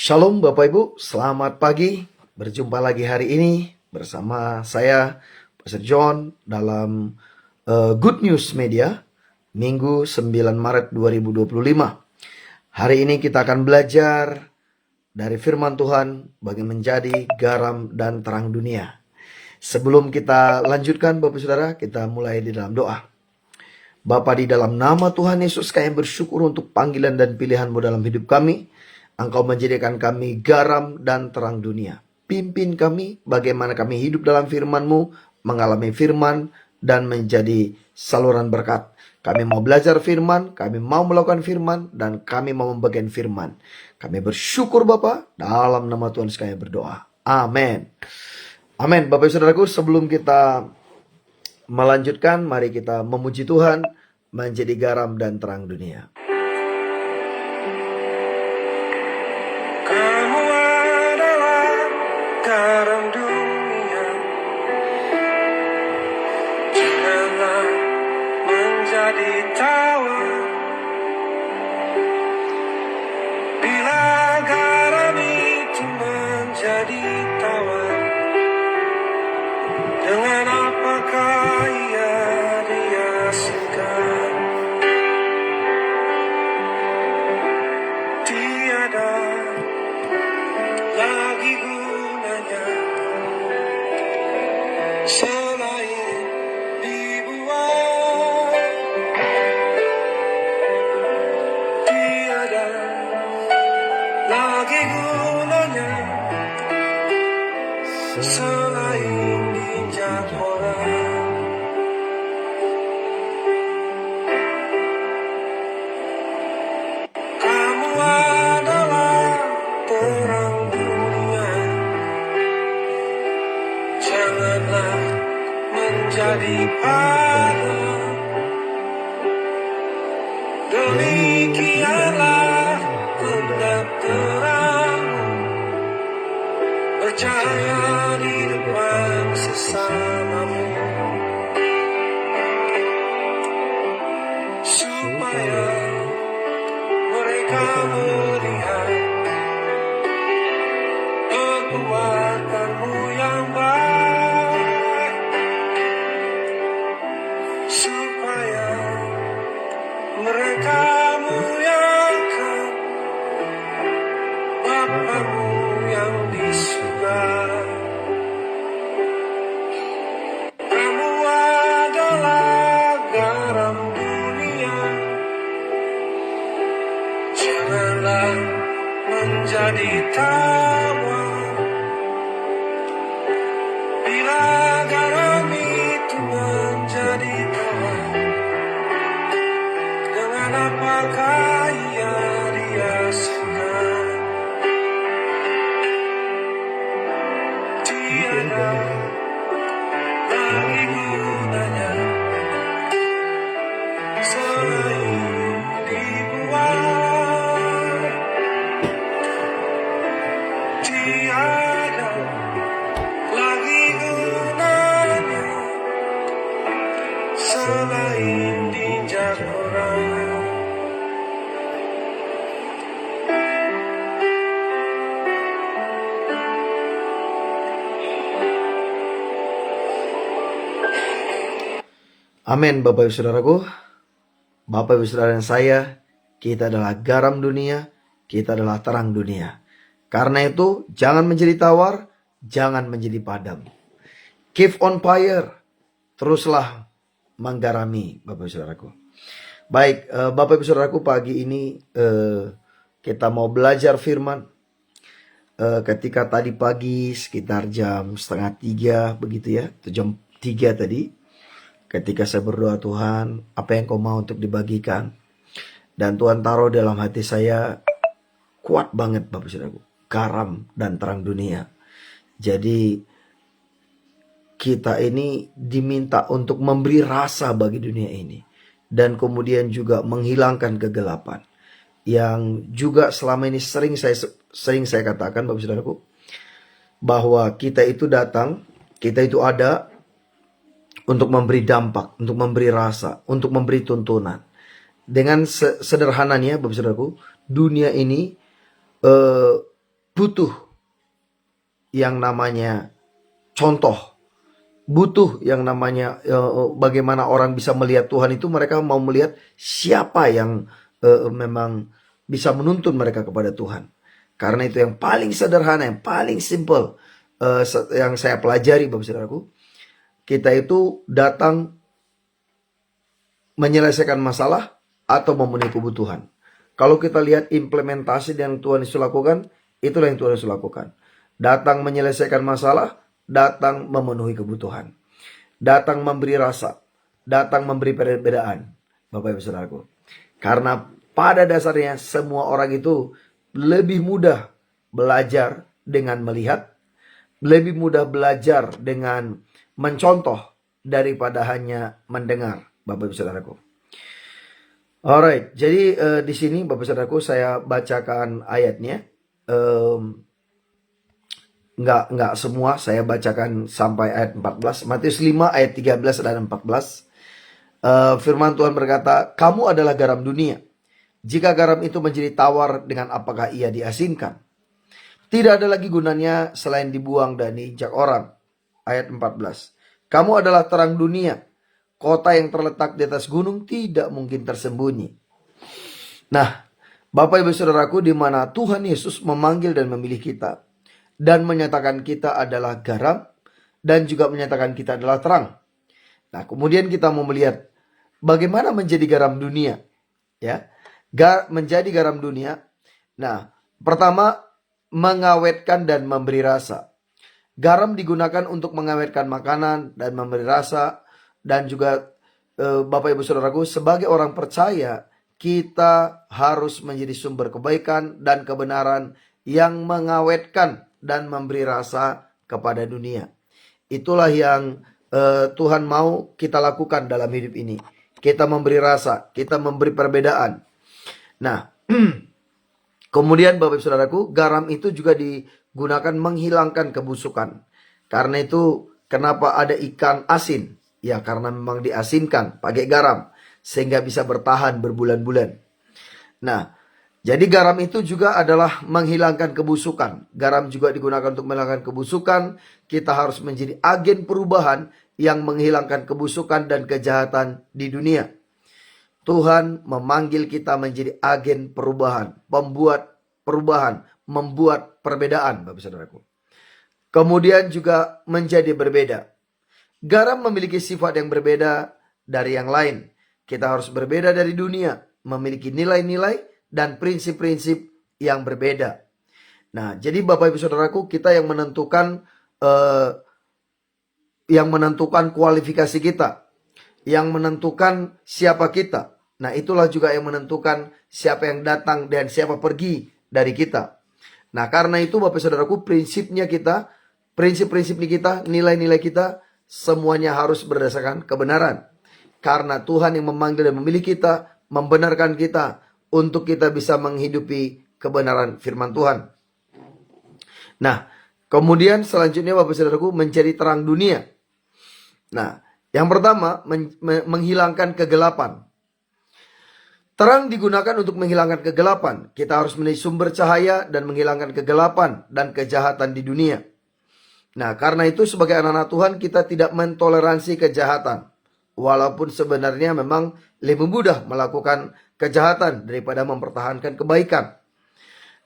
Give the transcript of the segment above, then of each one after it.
Shalom Bapak Ibu, selamat pagi. Berjumpa lagi hari ini bersama saya, Pastor John, dalam Good News Media, Minggu 9 Maret 2025. Hari ini kita akan belajar dari firman Tuhan bagi menjadi garam dan terang dunia. Sebelum kita lanjutkan Bapak Saudara, kita mulai di dalam doa. Bapa, di dalam nama Tuhan Yesus, kami bersyukur untuk panggilan dan pilihan-Mu dalam hidup kami. Engkau menjadikan kami garam dan terang dunia. Pimpin kami bagaimana kami hidup dalam firman-Mu, mengalami firman, dan menjadi saluran berkat. Kami mau belajar firman, kami mau melakukan firman, dan kami mau membagikan firman. Kami bersyukur Bapa, dalam nama Tuhan kami berdoa. Amin. Amin. Bapak Saudaraku, sebelum kita melanjutkan, mari kita memuji Tuhan, menjadi garam dan terang dunia. Kamu adalah garam dunia, janganlah menjadi tawar. Bila garam itu menjadi tawar, dengan apakah ia dihasilkan? Tiada lagi gunanya selain dibuang. Tiada lagi gunanya selain diinjak orang. Kamu adalah terang dunia, janganlah menjadi padam. Demikianlah hendak terang bercahaya di depan sesamamu, supaya mereka melihat perbuatanmu yang baik, supaya mereka muliakan Bapamu yang di surga. Kamu adalah garam dunia, janganlah menjadi tawar. Bila garam itu menjadi tawar, dengan apakah ia dihasilkan? Tiada lagi gunanya selain dibuang. Tiada lagi gunanya selain diinjak orang. Amin Bapak Ibu Saudaraku. Bapak Ibu Saudara dan saya, kita adalah garam dunia, kita adalah terang dunia. Karena itu jangan menjadi tawar, jangan menjadi padam. Keep on fire, teruslah menggarami Bapak Ibu Saudaraku. Baik, Bapak Ibu Saudaraku, pagi ini kita mau belajar firman. Ketika tadi pagi sekitar jam 2:30 begitu ya, atau jam 3 tadi, ketika saya berdoa, Tuhan, apa yang Kau mau untuk dibagikan? Dan Tuhan taruh dalam hati saya kuat banget Bapak Saudaraku, garam dan terang dunia. Jadi kita ini diminta untuk memberi rasa bagi dunia ini, dan kemudian juga menghilangkan kegelapan. Yang juga selama ini sering saya katakan Bapak Saudaraku, bahwa kita itu datang, kita itu ada untuk memberi dampak, untuk memberi rasa, untuk memberi tuntunan. Dengan sederhananya Bapak Saudaraku, dunia ini butuh yang namanya contoh. Butuh yang namanya bagaimana orang bisa melihat Tuhan itu, mereka mau melihat siapa yang memang bisa menuntun mereka kepada Tuhan. Karena itu yang paling sederhana, yang paling simple yang saya pelajari Bapak Saudaraku, kita itu datang menyelesaikan masalah atau memenuhi kebutuhan. Kalau kita lihat implementasi yang Tuhan Yesus lakukan, itulah yang Tuhan Yesus lakukan. Datang menyelesaikan masalah, datang memenuhi kebutuhan. Datang memberi rasa, datang memberi perbedaan. Bapak Ibu Saudaraku. Karena pada dasarnya semua orang itu lebih mudah belajar dengan melihat, lebih mudah belajar dengan mencontoh daripada hanya mendengar, Bapak Ibu Saudaraku. Alright, jadi di sini Bapak Saudaraku saya bacakan ayatnya. Enggak semua, saya bacakan sampai ayat 14. Matius 5 ayat 13 dan 14. Firman Tuhan berkata, "Kamu adalah garam dunia. Jika garam itu menjadi tawar, dengan apakah ia diasinkan? Tidak ada lagi gunanya selain dibuang dan diinjak orang." Ayat 14. "Kamu adalah terang dunia. Kota yang terletak di atas gunung tidak mungkin tersembunyi." Nah, Bapak Ibu Saudaraku, di mana Tuhan Yesus memanggil dan memilih kita dan menyatakan kita adalah garam dan juga menyatakan kita adalah terang. Nah, kemudian kita mau melihat bagaimana menjadi garam dunia, ya. Menjadi garam dunia. Nah, pertama, mengawetkan dan memberi rasa. Garam digunakan untuk mengawetkan makanan dan memberi rasa. Dan juga Bapak Ibu Saudaraku, sebagai orang percaya, kita harus menjadi sumber kebaikan dan kebenaran yang mengawetkan dan memberi rasa kepada dunia. Itulah yang Tuhan mau kita lakukan dalam hidup ini. Kita memberi rasa, kita memberi perbedaan. Nah, kemudian Bapak Ibu Saudaraku, garam itu juga digunakan menghilangkan kebusukan. Karena itu kenapa ada ikan asin? Ya, karena memang diasinkan pakai garam sehingga bisa bertahan berbulan-bulan. Nah, jadi garam itu juga adalah menghilangkan kebusukan. Garam juga digunakan untuk menghilangkan kebusukan. Kita harus menjadi agen perubahan yang menghilangkan kebusukan dan kejahatan di dunia. Tuhan memanggil kita menjadi agen perubahan, pembuat perubahan, membuat perbedaan, Bapak Saudaraku. Kemudian juga menjadi berbeda. Garam memiliki sifat yang berbeda dari yang lain. Kita harus berbeda dari dunia, memiliki nilai-nilai dan prinsip-prinsip yang berbeda. Nah, jadi Bapak Ibu Saudaraku, kita yang menentukan kualifikasi kita, yang menentukan siapa kita. Nah, itulah juga yang menentukan siapa yang datang dan siapa pergi dari kita. Nah, karena itu Bapak Saudaraku, prinsip-prinsipnya kita, nilai-nilai kita, semuanya harus berdasarkan kebenaran. Karena Tuhan yang memanggil dan memilih kita, membenarkan kita, untuk kita bisa menghidupi kebenaran firman Tuhan. Nah, kemudian selanjutnya Bapak Saudaraku, menjadi terang dunia. Nah, yang pertama, menghilangkan kegelapan. Terang digunakan untuk menghilangkan kegelapan. Kita harus menjadi sumber cahaya dan menghilangkan kegelapan dan kejahatan di dunia. Nah, karena itu sebagai anak-anak Tuhan, kita tidak mentoleransi kejahatan. Walaupun sebenarnya memang lebih mudah melakukan kejahatan daripada mempertahankan kebaikan.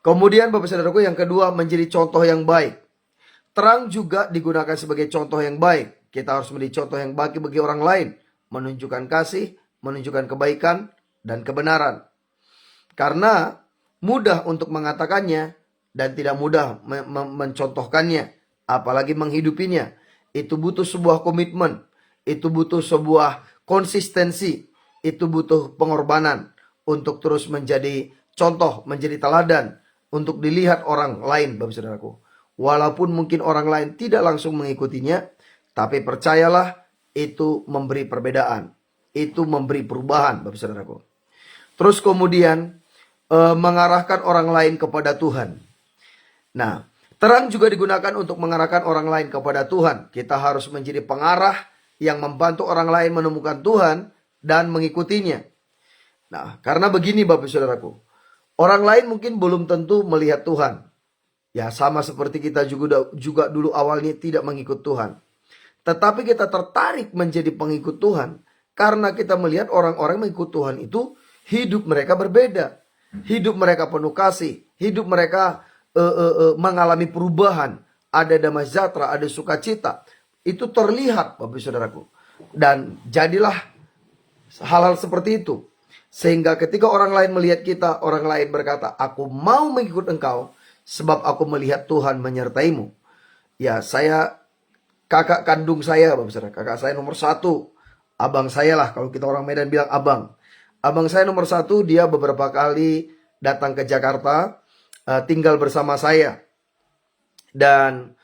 Kemudian Bapak Saudaraku, yang kedua, menjadi contoh yang baik. Terang juga digunakan sebagai contoh yang baik. Kita harus menjadi contoh yang baik bagi orang lain. Menunjukkan kasih, menunjukkan kebaikan dan kebenaran. Karena mudah untuk mengatakannya dan tidak mudah mencontohkannya, apalagi menghidupinya. Itu butuh sebuah komitmen, itu butuh sebuah konsistensi, itu butuh pengorbanan untuk terus menjadi contoh, menjadi teladan untuk dilihat orang lain, Bapak Saudaraku. Walaupun mungkin orang lain tidak langsung mengikutinya, tapi percayalah, itu memberi perbedaan, itu memberi perubahan, Bapak Saudaraku. Terus kemudian mengarahkan orang lain kepada Tuhan. Nah, terang juga digunakan untuk mengarahkan orang lain kepada Tuhan. Kita harus menjadi pengarah yang membantu orang lain menemukan Tuhan dan mengikutinya. Nah, karena begini Bapak Saudaraku, orang lain mungkin belum tentu melihat Tuhan. Ya sama seperti kita juga dulu awalnya tidak mengikut Tuhan. Tetapi kita tertarik menjadi pengikut Tuhan. Karena kita melihat orang-orang mengikut Tuhan itu hidup mereka berbeda. Hidup mereka penuh kasih. Hidup mereka mengalami perubahan. Ada damai sejahtera, ada sukacita. Itu terlihat Bapak Saudaraku. Dan jadilah hal-hal seperti itu. Sehingga ketika orang lain melihat kita, orang lain berkata, aku mau mengikut engkau. Sebab aku melihat Tuhan menyertaimu. Ya, saya, kakak kandung saya, Bapak Saudara, kakak saya nomor 1. Abang saya lah, kalau kita orang Medan bilang abang. Abang saya nomor 1, dia beberapa kali datang ke Jakarta, tinggal bersama saya. Dan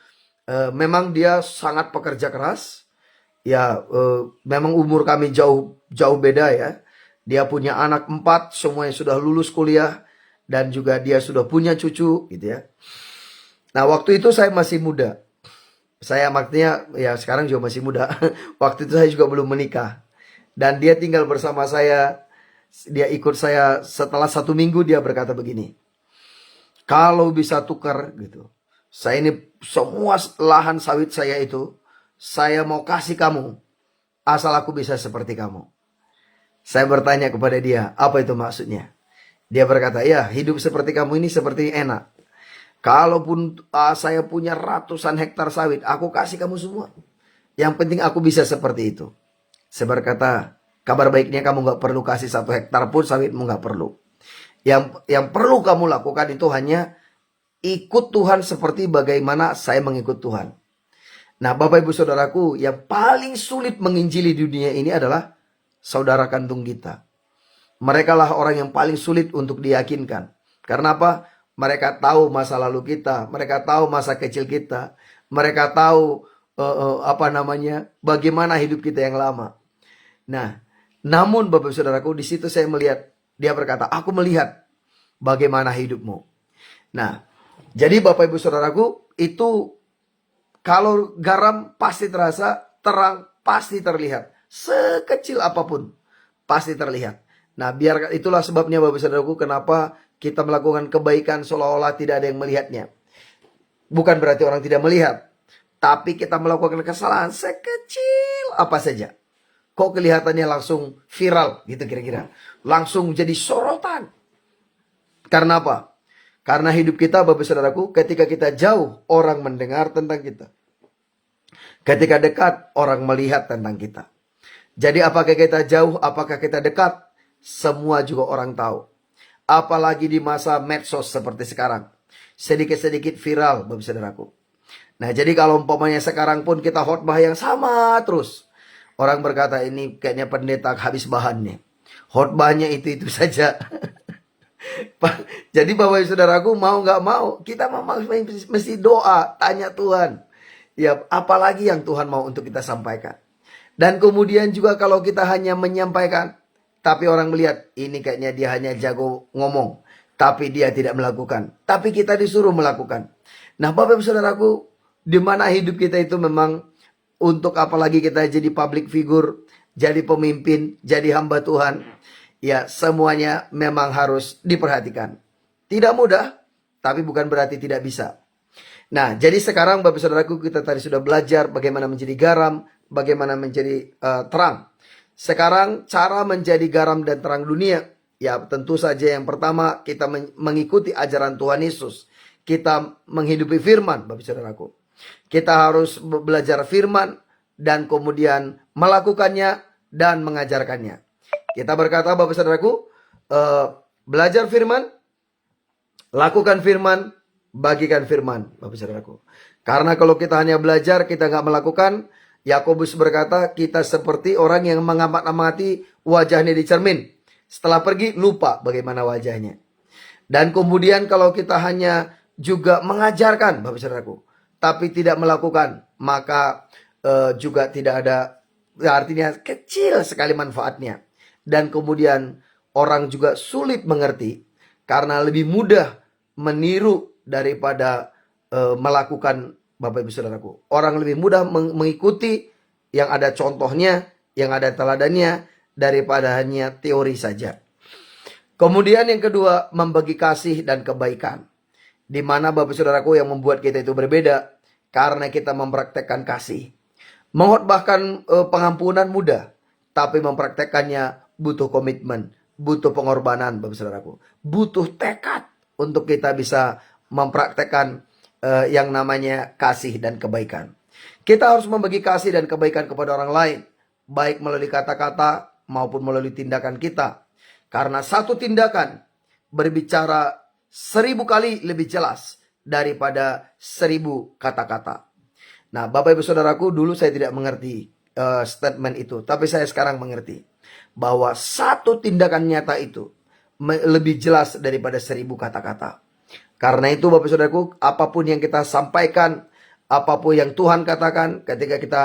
memang dia sangat pekerja keras. Ya, memang umur kami jauh beda ya. Dia punya anak 4, semuanya sudah lulus kuliah. Dan juga dia sudah punya cucu gitu ya. Nah waktu itu saya masih muda. Saya maksudnya ya sekarang juga masih muda. Waktu itu saya juga belum menikah. Dan dia tinggal bersama saya. Dia ikut saya setelah 1 minggu dia berkata begini. Kalau bisa tukar gitu. Saya ini semua lahan sawit saya itu. Saya mau kasih kamu. Asal aku bisa seperti kamu. Saya bertanya kepada dia. Apa itu maksudnya? Dia berkata, ya hidup seperti kamu ini seperti enak. Kalaupun saya punya ratusan hektar sawit, aku kasih kamu semua. Yang penting aku bisa seperti itu. Saya berkata, kabar baiknya kamu gak perlu kasih 1 hektar pun sawitmu gak perlu. Yang perlu kamu lakukan itu hanya ikut Tuhan seperti bagaimana saya mengikut Tuhan. Nah Bapak Ibu Saudaraku, yang paling sulit menginjili dunia ini adalah saudara kandung kita. Mereka lah orang yang paling sulit untuk diyakinkan. Karena apa? Mereka tahu masa lalu kita. Mereka tahu masa kecil kita. Mereka tahu bagaimana hidup kita yang lama. Nah, namun Bapak Saudaraku, di situ saya melihat, dia berkata, aku melihat bagaimana hidupmu. Nah, jadi Bapak Ibu Saudaraku, itu kalau garam pasti terasa, terang pasti terlihat. Sekecil apapun pasti terlihat. Nah, biar itulah sebabnya Bapak Saudaraku kenapa kita melakukan kebaikan seolah-olah tidak ada yang melihatnya. Bukan berarti orang tidak melihat. Tapi kita melakukan kesalahan sekecil apa saja. Kok kelihatannya langsung viral gitu kira-kira. Langsung jadi sorotan. Karena apa? Karena hidup kita Bapak Saudaraku ketika kita jauh orang mendengar tentang kita. Ketika dekat orang melihat tentang kita. Jadi apakah kita jauh, apakah kita dekat? Semua juga orang tahu. Apalagi di masa medsos seperti sekarang. Sedikit-sedikit viral Bapak Saudaraku. Nah jadi kalau umpamanya sekarang pun kita khotbah yang sama terus. Orang berkata ini kayaknya pendeta habis bahan nih. Khotbahnya itu saja. Jadi Bapak Saudaraku mau gak mau. Kita mesti doa. Tanya Tuhan. Ya apalagi yang Tuhan mau untuk kita sampaikan. Dan kemudian juga kalau kita hanya menyampaikan. Tapi orang melihat ini kayaknya dia hanya jago ngomong. Tapi dia tidak melakukan. Tapi kita disuruh melakukan. Nah Bapak Saudaraku. Di mana hidup kita itu memang. Untuk apalagi kita jadi public figure. Jadi pemimpin. Jadi hamba Tuhan. Ya semuanya memang harus diperhatikan. Tidak mudah. Tapi bukan berarti tidak bisa. Nah jadi sekarang Bapak Saudaraku kita tadi sudah belajar. Bagaimana menjadi garam. Bagaimana menjadi terang. Sekarang cara menjadi garam dan terang dunia. Ya tentu saja yang pertama kita mengikuti ajaran Tuhan Yesus. Kita menghidupi firman Bapak Saudaraku. Kita harus belajar firman. Dan kemudian melakukannya dan mengajarkannya. Kita berkata Bapak Saudaraku. Belajar firman. Lakukan firman. Bagikan firman Bapak Saudaraku. Karena kalau kita hanya belajar kita nggak melakukan. Yakobus berkata kita seperti orang yang mengamati wajahnya di cermin. Setelah pergi lupa bagaimana wajahnya. Dan kemudian kalau kita hanya juga mengajarkan Bapak Saudaraku. Tapi tidak melakukan. Maka juga tidak ada. Artinya kecil sekali manfaatnya. Dan kemudian orang juga sulit mengerti. Karena lebih mudah meniru daripada melakukan Bapak Ibu Saudaraku. Orang lebih mudah mengikuti yang ada contohnya, yang ada teladannya, daripada hanya teori saja. Kemudian yang kedua, membagi kasih dan kebaikan. Di mana Bapak Saudaraku yang membuat kita itu berbeda? Karena kita mempraktekkan kasih. Mengkhotbahkan pengampunan mudah, tapi mempraktekannya butuh komitmen, butuh pengorbanan Bapak Saudaraku. Butuh tekad untuk kita bisa mempraktekkan yang namanya kasih dan kebaikan. Kita harus membagi kasih dan kebaikan kepada orang lain, baik melalui kata-kata maupun melalui tindakan kita. Karena satu tindakan berbicara 1000 kali lebih jelas daripada 1000 kata-kata. Nah, Bapak Ibu Saudaraku, dulu saya tidak mengerti statement itu, tapi saya sekarang mengerti bahwa satu tindakan nyata itu lebih jelas daripada 1000 kata-kata. Karena itu Bapak Saudaraku, apapun yang kita sampaikan, apapun yang Tuhan katakan, ketika kita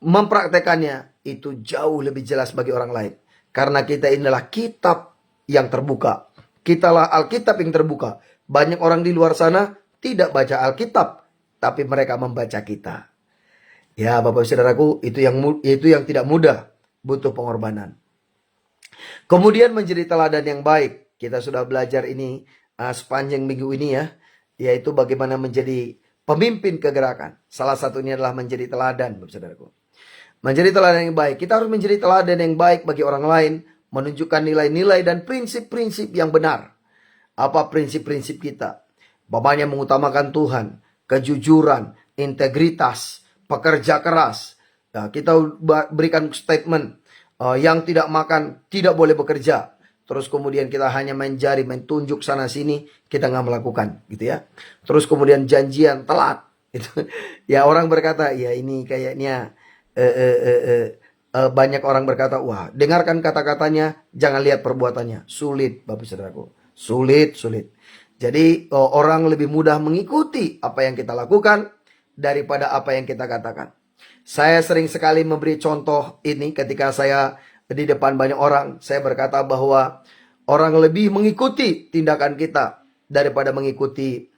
mempraktekannya, itu jauh lebih jelas bagi orang lain. Karena kita inilah kitab yang terbuka. Kitalah Alkitab yang terbuka. Banyak orang di luar sana tidak baca Alkitab, tapi mereka membaca kita. Ya Bapak Saudaraku, itu yang tidak mudah, butuh pengorbanan. Kemudian menjadi teladan yang baik. Kita sudah belajar ini sepanjang minggu ini ya, yaitu bagaimana menjadi pemimpin kegerakan. Salah satunya adalah menjadi teladan, Bapak Saudaraku. Menjadi teladan yang baik. Kita harus menjadi teladan yang baik bagi orang lain, menunjukkan nilai-nilai dan prinsip-prinsip yang benar. Apa prinsip-prinsip kita? Bapaknya mengutamakan Tuhan, kejujuran, integritas, pekerja keras. Nah, kita berikan statement yang tidak makan tidak boleh bekerja. Terus kemudian kita hanya main jari, main tunjuk sana sini, kita nggak melakukan, gitu ya. Terus kemudian janjian telat. Itu ya, orang berkata, ya ini kayaknya banyak orang berkata, wah, dengarkan kata-katanya, jangan lihat perbuatannya. Sulit, Bapak Saudaraku. Sulit. Jadi orang lebih mudah mengikuti apa yang kita lakukan daripada apa yang kita katakan. Saya sering sekali memberi contoh ini ketika saya di depan banyak orang. Saya berkata bahwa orang lebih mengikuti tindakan kita daripada mengikuti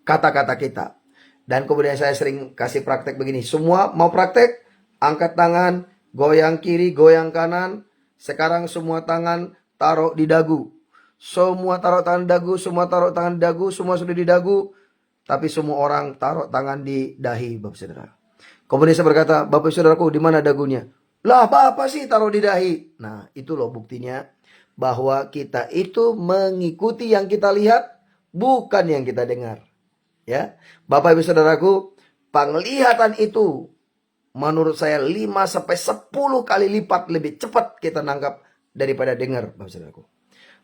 kata-kata kita. Dan kemudian saya sering kasih praktek begini. Semua mau praktek, angkat tangan, goyang kiri, goyang kanan. Sekarang semua tangan taruh di dagu. Semua taruh tangan di dagu, semua taruh tangan di dagu, semua sudah di dagu. Tapi semua orang taruh tangan di dahi, Bapak Saudara. Kemudian saya berkata, Bapak Saudaraku, di mana dagunya? Lah, apa sih taruh di dahi? Nah, itu loh buktinya bahwa kita itu mengikuti yang kita lihat, bukan yang kita dengar. Ya, Bapak Ibu Saudaraku, penglihatan itu menurut saya 5-10 kali lipat lebih cepat kita nangkap daripada dengar, Bapak Saudaraku.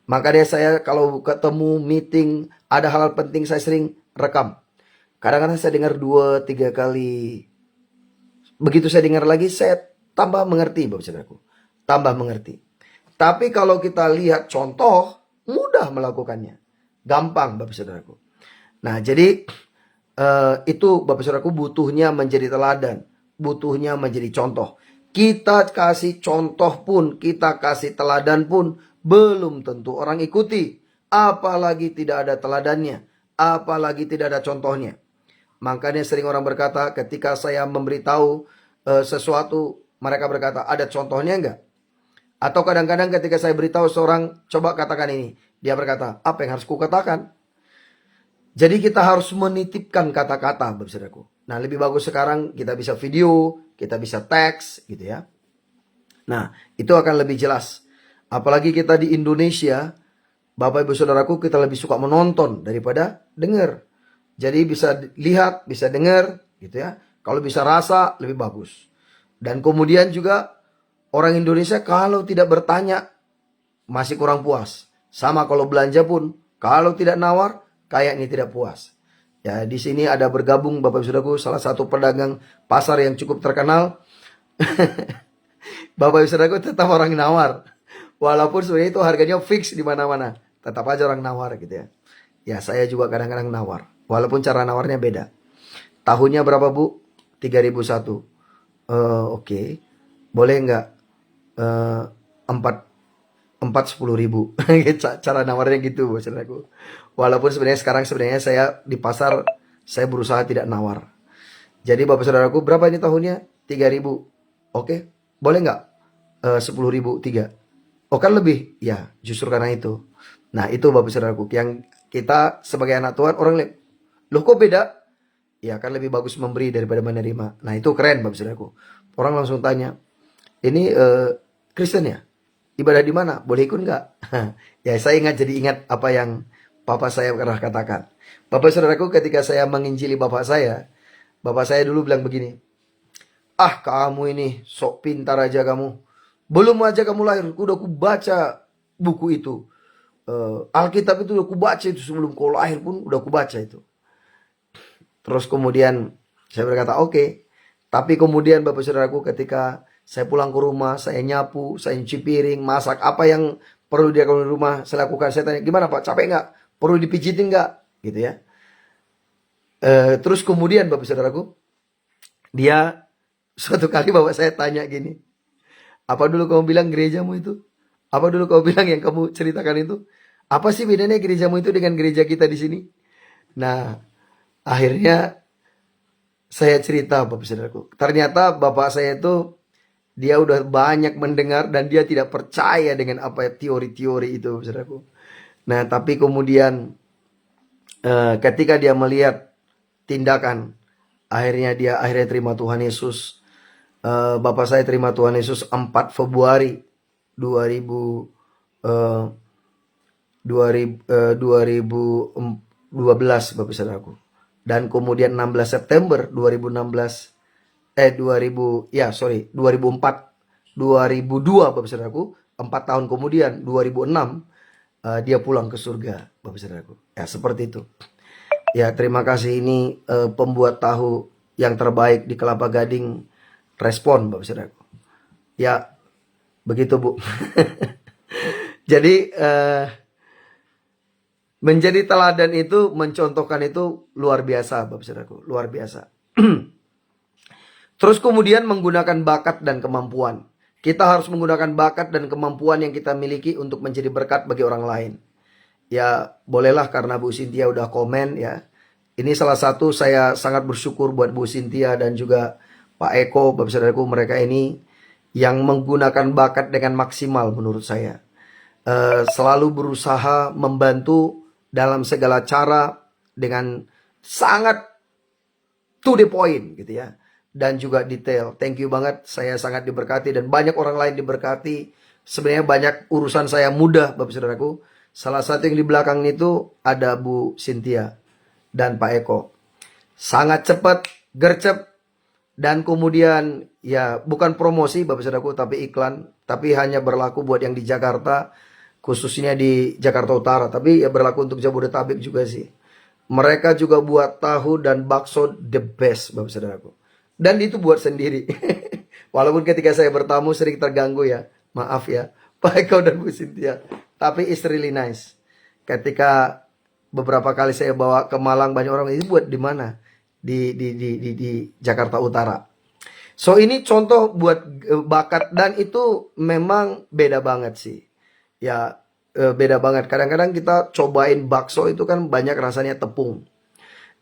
Makanya saya kalau ketemu meeting, ada hal penting, saya sering rekam. Kadang-kadang saya dengar 2-3 kali. Begitu saya dengar lagi, saya tambah mengerti, Bapak Saudaraku. Tambah mengerti. Tapi kalau kita lihat contoh, mudah melakukannya. Gampang, Bapak Saudaraku. Nah, jadi itu Bapak Saudaraku butuhnya menjadi teladan. Butuhnya menjadi contoh. Kita kasih contoh pun, kita kasih teladan pun, belum tentu orang ikuti. Apalagi tidak ada teladannya. Apalagi tidak ada contohnya. Makanya sering orang berkata ketika saya memberitahu sesuatu, mereka berkata, ada contohnya enggak? Atau kadang-kadang ketika saya beritahu seorang, coba katakan ini. Dia berkata, apa yang harus kukatakan? Jadi kita harus menitipkan kata-kata, Bapak Saudaraku. Nah, lebih bagus sekarang kita bisa video, kita bisa teks, gitu ya. Nah, itu akan lebih jelas. Apalagi kita di Indonesia, Bapak Ibu Saudaraku, kita lebih suka menonton daripada dengar. Jadi bisa lihat, bisa dengar, gitu ya. Kalau bisa rasa, lebih bagus. Dan kemudian juga orang Indonesia kalau tidak bertanya, masih kurang puas. Sama kalau belanja pun, kalau tidak nawar, kayaknya tidak puas. Ya, di sini ada bergabung Bapak Ibu Saudaraku, salah satu pedagang pasar yang cukup terkenal. Bapak Ibu Saudaraku tetap orang nawar. Walaupun sebenarnya itu harganya fix di mana-mana, tetap aja orang nawar gitu ya. Ya, saya juga kadang-kadang nawar. Walaupun cara nawarnya beda. Tahunnya berapa, Bu? 3001. Oke. Boleh nggak 10.000. Cara nawarnya gitu, saudaraku. Walaupun sebenarnya saya di pasar, saya berusaha tidak nawar. Jadi Bapak Saudaraku, berapa ini tahunnya? 3.000. Oke. Boleh nggak 10.000 3? Oh kan lebih? Ya, justru karena itu. Nah, itu Bapak Saudaraku, yang Kita sebagai anak Tuhan, orang lihat, loh kok beda? Ya kan lebih bagus memberi daripada menerima. Nah itu keren Bapak Saudaraku. Orang langsung tanya, ini Kristen ya? Ibadah di mana? Boleh ikut nggak? Ya saya jadi ingat apa yang Bapak saya pernah katakan. Bapak Saudaraku, ketika saya menginjili Bapak saya dulu bilang begini, ah kamu ini sok pintar aja kamu. Belum aja kamu lahir, udah aku baca buku itu. Alkitab itu udah aku baca itu sebelum kau lahir pun udah aku baca itu. Terus kemudian saya berkata oke. Tapi kemudian Bapak Saudaraku, ketika saya pulang ke rumah, saya nyapu, saya nyuci piring, masak apa yang perlu dilakukan di rumah, saya lakukan. Saya tanya, gimana Pak, capek nggak? Perlu dipijitin nggak? Gitu ya. Terus kemudian Bapak Saudaraku, dia suatu kali Bapak saya tanya gini, apa dulu kamu bilang gerejamu itu? Apa dulu kamu bilang yang kamu ceritakan itu? Apa sih bedanya gerejamu itu dengan gereja kita di sini? Nah, akhirnya saya cerita Bapak Saudaraku. Ternyata Bapak saya itu dia udah banyak mendengar dan dia tidak percaya dengan apa teori-teori itu Bapak Saudaraku. Nah, tapi kemudian ketika dia melihat tindakan, akhirnya terima Tuhan Yesus. Bapak saya terima Tuhan Yesus 4 Februari 2012 Bapak Saudaraku. Dan kemudian 16 September 2004 Bapak Saudaraku, 4 tahun kemudian 2006 dia pulang ke surga Bapak Saudaraku. Ya seperti itu. Ya terima kasih, ini pembuat tahu yang terbaik di Kelapa Gading respon Bapak Saudaraku. Ya begitu Bu. Jadi menjadi teladan itu, mencontohkan itu luar biasa Bapak Saudaraku, luar biasa. Terus kemudian menggunakan bakat dan kemampuan. Kita harus menggunakan bakat dan kemampuan yang kita miliki untuk menjadi berkat bagi orang lain. Ya bolehlah, karena Bu Cynthia udah komen ya. Ini salah satu saya sangat bersyukur buat Bu Cynthia dan juga Pak Eko, Bapak Saudaraku, mereka ini yang menggunakan bakat dengan maksimal menurut saya. Selalu berusaha membantu dalam segala cara dengan sangat to the point gitu ya. Dan juga detail. Thank you banget, saya sangat diberkati dan banyak orang lain diberkati. Sebenarnya banyak urusan saya mudah Bapak Saudaraku. Salah satu yang di belakang itu ada Bu Cynthia dan Pak Eko. Sangat cepat, gercep, dan kemudian ya bukan promosi Bapak Saudaraku tapi iklan. Tapi hanya berlaku buat yang di Jakarta, khususnya di Jakarta Utara. Tapi ya berlaku untuk Jabodetabek juga sih. Mereka juga buat tahu dan bakso the best Bapak Saudaraku. Dan itu buat sendiri. Walaupun ketika saya bertamu sering terganggu ya. Maaf ya Pak Eko dan Bu Cynthia. Tapi it's really nice. Ketika beberapa kali saya bawa ke Malang, banyak orang ini buat di mana? Di Jakarta Utara. So ini contoh buat bakat, dan itu memang beda banget sih. Ya beda banget. Kadang-kadang kita cobain bakso itu kan banyak rasanya tepung.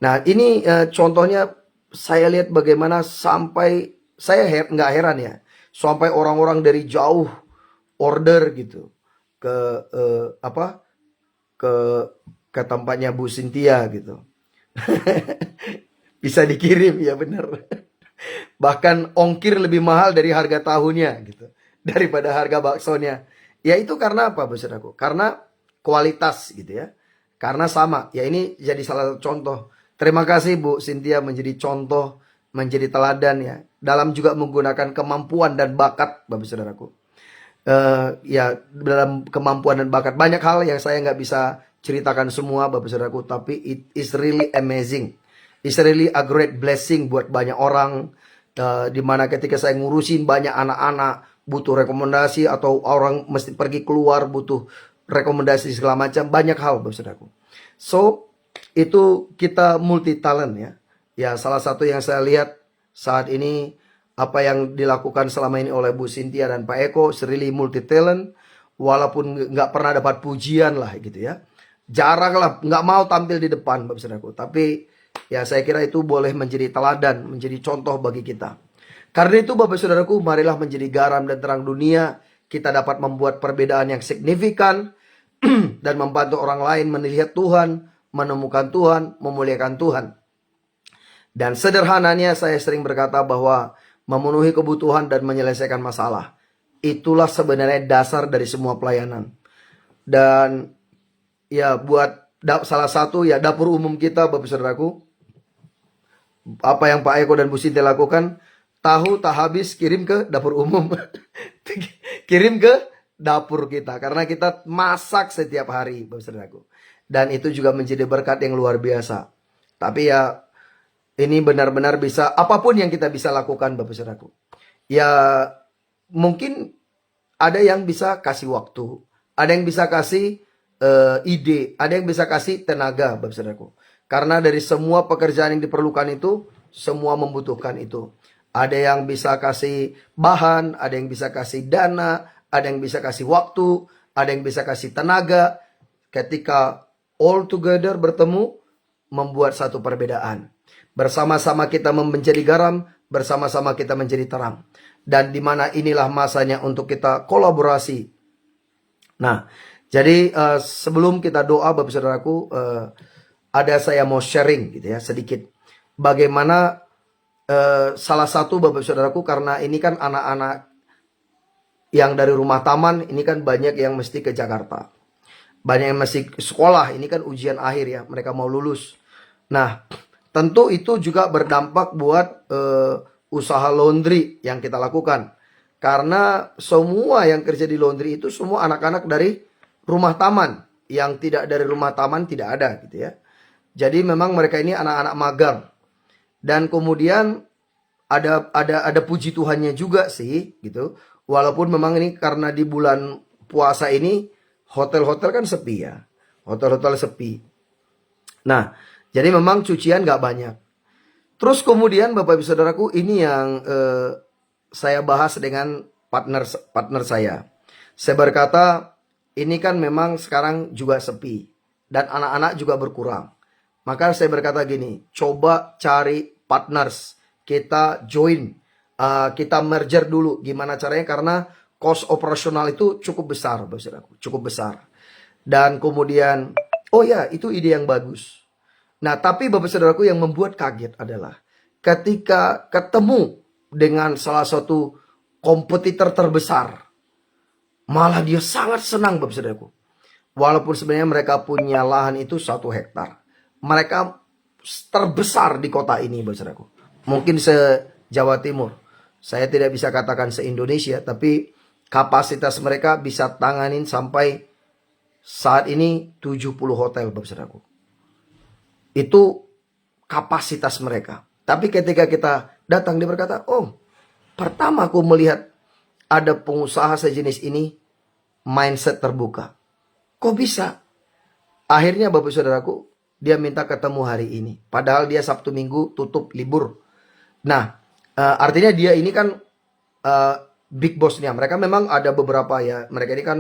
Nah ini contohnya saya lihat bagaimana sampai saya nggak heran ya. Sampai orang-orang dari jauh order gitu ke ke tempatnya Bu Cynthia gitu. Bisa dikirim ya bener. Bahkan ongkir lebih mahal dari harga tahunya gitu. Daripada harga baksonya. Ya itu karena apa Bu Saudaraku? Karena kualitas gitu ya. Karena sama. Ya ini jadi salah satu contoh. Terima kasih Bu Cynthia menjadi contoh, menjadi teladan ya. Dalam juga menggunakan kemampuan dan bakat Bapak Saudaraku. Ya dalam kemampuan dan bakat. Banyak hal yang saya nggak bisa ceritakan semua Bapak Saudaraku. Tapi it is really amazing. It's really a great blessing buat banyak orang. Dimana ketika saya ngurusin banyak anak-anak, butuh rekomendasi atau orang mesti pergi keluar butuh rekomendasi segala macam. Banyak hal Bapak Saudaraku. So itu kita multi talent ya. Ya salah satu yang saya lihat saat ini apa yang dilakukan selama ini oleh Bu Cynthia dan Pak Eko, really multi talent. Walaupun nggak pernah dapat pujian lah gitu ya. Jarang lah, nggak mau tampil di depan Bapak Saudaraku. Tapi ya saya kira itu boleh menjadi teladan, menjadi contoh bagi kita. Karena itu Bapak Saudaraku, marilah menjadi garam dan terang dunia. Kita dapat membuat perbedaan yang signifikan. dan membantu orang lain melihat Tuhan, menemukan Tuhan, memuliakan Tuhan. Dan sederhananya saya sering berkata bahwa memenuhi kebutuhan dan menyelesaikan masalah, itulah sebenarnya dasar dari semua pelayanan. Dan ya buat salah satu ya dapur umum kita, Bapak Saudaraku, apa yang Pak Eko dan Bu Sinti lakukan, tahu tak habis kirim ke dapur umum. Kirim ke dapur kita, karena kita masak setiap hari, Bapak Saudaraku. Dan itu juga menjadi berkat yang luar biasa. Tapi ya ini benar-benar bisa, apapun yang kita bisa lakukan, Bapak Saudaraku. Ya mungkin ada yang bisa kasih waktu, ada yang bisa kasih ide, ada yang bisa kasih tenaga, Bapak Saudaraku. Karena dari semua pekerjaan yang diperlukan itu, semua membutuhkan itu. Ada yang bisa kasih bahan, ada yang bisa kasih dana, ada yang bisa kasih waktu, ada yang bisa kasih tenaga. Ketika all together bertemu, membuat satu perbedaan. Bersama-sama kita menjadi garam, bersama-sama kita menjadi terang. Dan di mana inilah masanya untuk kita kolaborasi. Nah, jadi sebelum kita doa, Bapak Saudaraku, ada saya mau sharing gitu ya sedikit. Bagaimana salah satu, Bapak Saudaraku, karena ini kan anak-anak yang dari rumah taman, ini kan banyak yang mesti ke Jakarta. Banyak yang masih sekolah, ini kan ujian akhir ya, mereka mau lulus. Nah, tentu itu juga berdampak buat usaha laundry yang kita lakukan. Karena semua yang kerja di laundry itu semua anak-anak dari rumah taman. Yang tidak dari rumah taman tidak ada gitu ya. Jadi memang mereka ini anak-anak magang. Dan kemudian ada puji Tuhannya juga sih gitu. Walaupun memang ini karena di bulan puasa ini hotel-hotel kan sepi ya. Hotel-hotel sepi. Nah, jadi memang cucian gak banyak. Terus kemudian Bapak Ibu Saudaraku, ini yang saya bahas dengan partner saya. Saya berkata, ini kan memang sekarang juga sepi. Dan anak-anak juga berkurang. Maka saya berkata gini, coba cari partners. Kita join. Kita merger dulu. Gimana caranya? Karena cost operasional itu cukup besar, Bapak Saudaraku. Cukup besar. Dan kemudian, oh ya, itu ide yang bagus. Nah, tapi Bapak Saudaraku yang membuat kaget adalah ketika ketemu dengan salah satu kompetitor terbesar, malah dia sangat senang, Bapak Saudaraku. Walaupun sebenarnya mereka punya lahan itu 1 hektar. Mereka terbesar di kota ini, Bapak Saudaraku. Mungkin se-Jawa Timur. Saya tidak bisa katakan se-Indonesia, tapi kapasitas mereka bisa tanganin sampai saat ini 70 hotel, Bapak Saudaraku. Itu kapasitas mereka. Tapi ketika kita datang, dia berkata, oh, pertama aku melihat ada pengusaha sejenis ini, mindset terbuka. Kok bisa? Akhirnya Bapak Saudaraku, dia minta ketemu hari ini. Padahal dia Sabtu Minggu tutup libur. Nah, artinya dia ini kan big bossnya. Mereka memang ada beberapa ya. Mereka ini kan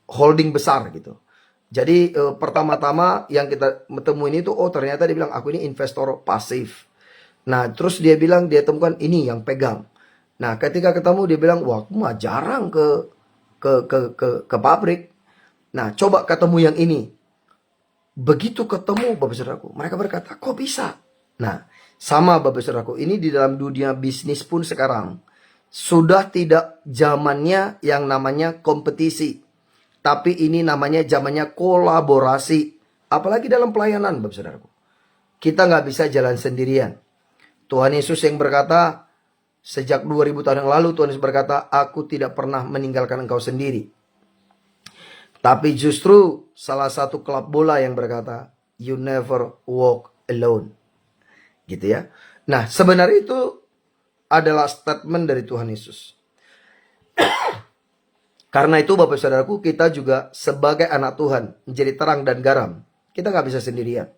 holding besar gitu. Jadi pertama-tama yang kita temuin itu, oh ternyata dia bilang aku ini investor pasif. Nah terus dia bilang dia temukan ini yang pegang. Nah ketika ketemu dia bilang, wah aku mah jarang ke pabrik. Nah coba ketemu yang ini. Begitu ketemu Bapak Saudaraku, mereka berkata kok bisa? Nah sama Bapak Saudaraku, ini di dalam dunia bisnis pun sekarang sudah tidak zamannya yang namanya kompetisi. Tapi ini namanya zamannya kolaborasi. Apalagi dalam pelayanan, Bapak Saudaraku. Kita nggak bisa jalan sendirian. Tuhan Yesus yang berkata, sejak 2000 tahun yang lalu Tuhan Yesus berkata, aku tidak pernah meninggalkan engkau sendiri. Tapi justru salah satu klub bola yang berkata, you never walk alone. Gitu ya. Nah sebenarnya itu adalah statement dari Tuhan Yesus. Karena itu Bapak Saudaraku, kita juga sebagai anak Tuhan menjadi terang dan garam. Kita nggak bisa sendirian.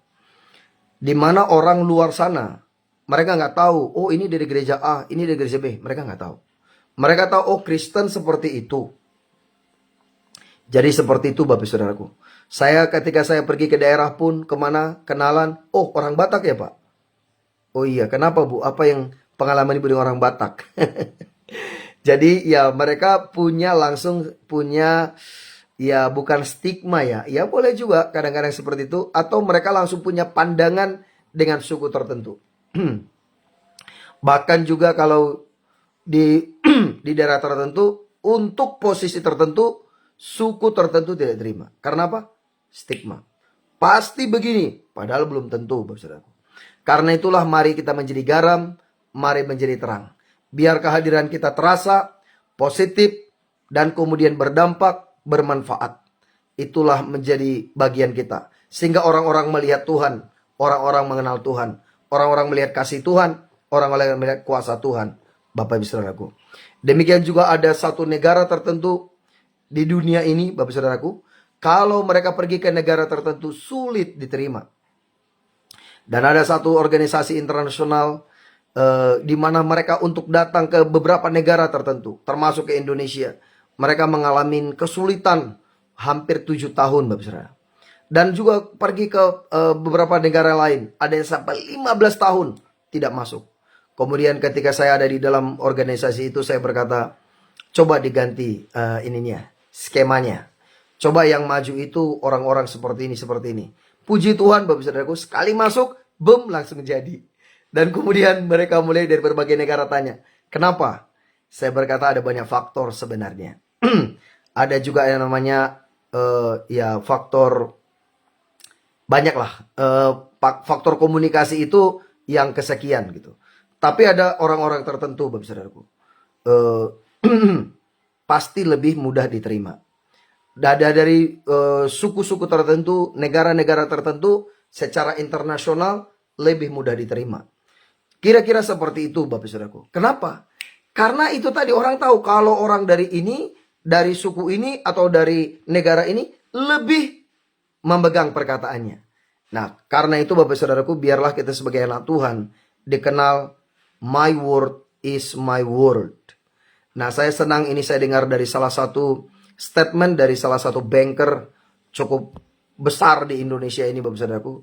Di mana orang luar sana, mereka nggak tahu, oh ini dari gereja A, ini dari gereja B. Mereka nggak tahu. Mereka tahu, oh Kristen seperti itu. Jadi seperti itu Bapak Saudaraku. Ketika saya pergi ke daerah pun, kemana, kenalan, oh orang Batak ya Pak? Oh iya, kenapa Bu? Apa yang pengalaman Ibu dengan orang Batak? Jadi ya mereka langsung punya ya bukan stigma ya. Ya boleh juga kadang-kadang seperti itu. Atau mereka langsung punya pandangan dengan suku tertentu. Bahkan juga kalau di di daerah tertentu untuk posisi tertentu suku tertentu tidak terima. Karena apa? Stigma. Pasti begini, padahal belum tentu, Bapak Saudaraku. Karena itulah mari kita menjadi garam, mari menjadi terang. Biar kehadiran kita terasa positif dan kemudian berdampak, bermanfaat. Itulah menjadi bagian kita. Sehingga orang-orang melihat Tuhan, orang-orang mengenal Tuhan, orang-orang melihat kasih Tuhan, orang-orang melihat kuasa Tuhan. Bapak Ibu Saudaraku. Demikian juga ada satu negara tertentu di dunia ini, Bapak Saudaraku. Kalau mereka pergi ke negara tertentu sulit diterima. Dan ada satu organisasi internasional di mana mereka untuk datang ke beberapa negara tertentu, termasuk ke Indonesia, mereka mengalami kesulitan hampir 7 tahun, Bapak Saudara. Dan juga pergi ke beberapa negara lain, ada yang sampai 15 tahun tidak masuk. Kemudian ketika saya ada di dalam organisasi itu, saya berkata, coba diganti skemanya. Coba yang maju itu orang-orang seperti ini, seperti ini. Puji Tuhan, Bapak Saudaraku, sekali masuk, boom, langsung jadi. Dan kemudian mereka mulai dari berbagai negara tanya, kenapa? Saya berkata ada banyak faktor sebenarnya. Ada juga yang namanya faktor banyaklah faktor komunikasi itu yang kesekian gitu. Tapi ada orang-orang tertentu, Bapak Saudaraku, pasti lebih mudah diterima. Ada dari suku-suku tertentu, negara-negara tertentu secara internasional lebih mudah diterima. Kira-kira seperti itu, Bapak Saudaraku. Kenapa? Karena itu tadi orang tahu kalau orang dari ini, dari suku ini atau dari negara ini lebih memegang perkataannya. Nah, karena itu Bapak Saudaraku, biarlah kita sebagai anak Tuhan dikenal my word is my word. Nah, saya senang ini saya dengar dari salah satu statement dari salah satu banker cukup besar di Indonesia ini, Bapak Saudaraku.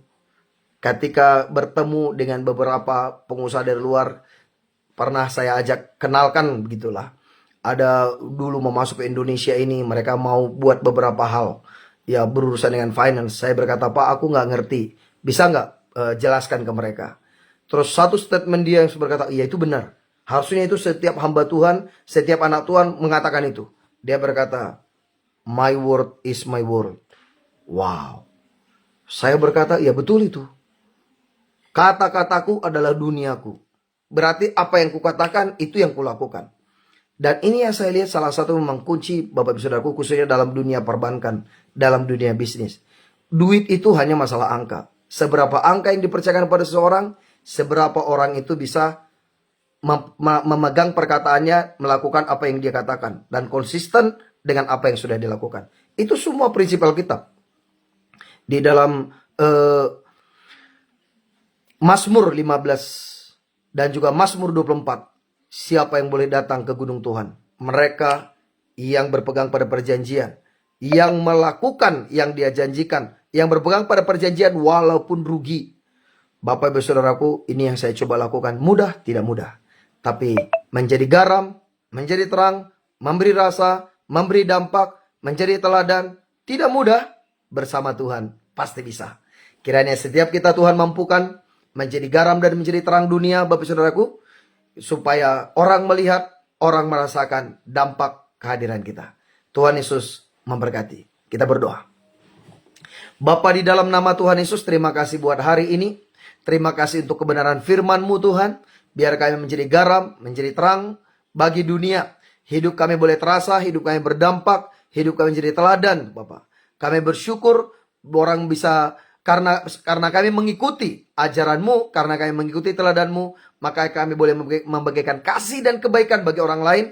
Ketika bertemu dengan beberapa pengusaha dari luar, pernah saya ajak kenalkan begitulah. Ada dulu mau masuk ke Indonesia ini, mereka mau buat beberapa hal. Ya berurusan dengan finance. Saya berkata, Pak, aku nggak ngerti. Bisa nggak jelaskan ke mereka? Terus satu statement dia yang berkata, iya itu benar. Harusnya itu setiap hamba Tuhan, setiap anak Tuhan mengatakan itu. Dia berkata, my word is my word. Wow. Saya berkata, ya betul itu. Kata-kataku adalah duniaku. Berarti apa yang kukatakan itu yang kulakukan. Dan ini yang saya lihat salah satu memang kunci Bapak Ibu Saudaraku, khususnya dalam dunia perbankan, dalam dunia bisnis. Duit itu hanya masalah angka. Seberapa angka yang dipercayakan pada seseorang, seberapa orang itu bisa memegang perkataannya, melakukan apa yang dia katakan. Dan konsisten dengan apa yang sudah dilakukan. Itu semua prinsip Alkitab. Di dalam Mazmur 15 dan juga Mazmur 24. Siapa yang boleh datang ke gunung Tuhan? Mereka yang berpegang pada perjanjian, yang melakukan yang dia janjikan, yang berpegang pada perjanjian walaupun rugi. Bapak Ibu Saudaraku, ini yang saya coba lakukan. Mudah? Tidak mudah. Tapi menjadi garam, menjadi terang, memberi rasa, memberi dampak, menjadi teladan, tidak mudah. Bersama Tuhan pasti bisa. Kiranya setiap kita Tuhan mampukan menjadi garam dan menjadi terang dunia, Bapak Saudaraku, supaya orang melihat, orang merasakan dampak kehadiran kita. Tuhan Yesus memberkati. Kita berdoa. Bapa, di dalam nama Tuhan Yesus, terima kasih buat hari ini. Terima kasih untuk kebenaran firman-Mu Tuhan. Biar kami menjadi garam, menjadi terang bagi dunia. Hidup kami boleh terasa, hidup kami berdampak, hidup kami menjadi teladan, Bapak. Kami bersyukur orang bisa karena kami mengikuti ajaran-Mu, karena kami mengikuti teladan-Mu, maka kami boleh membagikan kasih dan kebaikan bagi orang lain.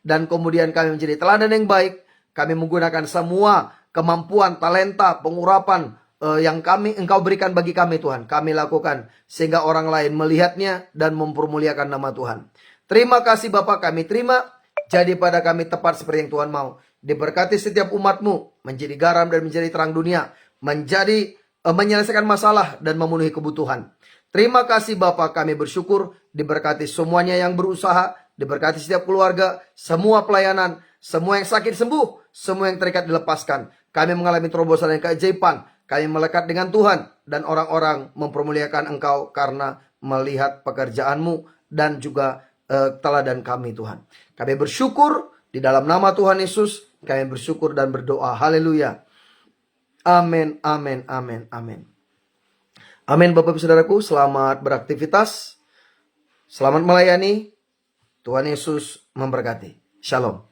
Dan kemudian kami menjadi teladan yang baik. Kami menggunakan semua kemampuan, talenta, pengurapan yang Engkau berikan bagi kami Tuhan. Kami lakukan sehingga orang lain melihatnya dan mempermuliakan nama Tuhan. Terima kasih Bapak, kami terima. Jadi pada kami tepat seperti yang Tuhan mau. Diberkati setiap umat-Mu menjadi garam dan menjadi terang dunia. Menyelesaikan masalah dan memenuhi kebutuhan. Terima kasih Bapak, kami bersyukur diberkati semuanya yang berusaha diberkati setiap keluarga, semua pelayanan, semua yang sakit sembuh, semua yang terikat dilepaskan. Kami mengalami terobosan dan keajaiban. Kami melekat dengan Tuhan dan orang-orang mempermuliakan Engkau karena melihat pekerjaan-Mu dan juga teladan kami Tuhan. Kami bersyukur di dalam nama Tuhan Yesus. Kami bersyukur dan berdoa. Haleluya. Amin, amin, amin, amin. Amin Bapak Ibu Saudaraku, selamat beraktivitas. Selamat melayani. Tuhan Yesus memberkati. Shalom.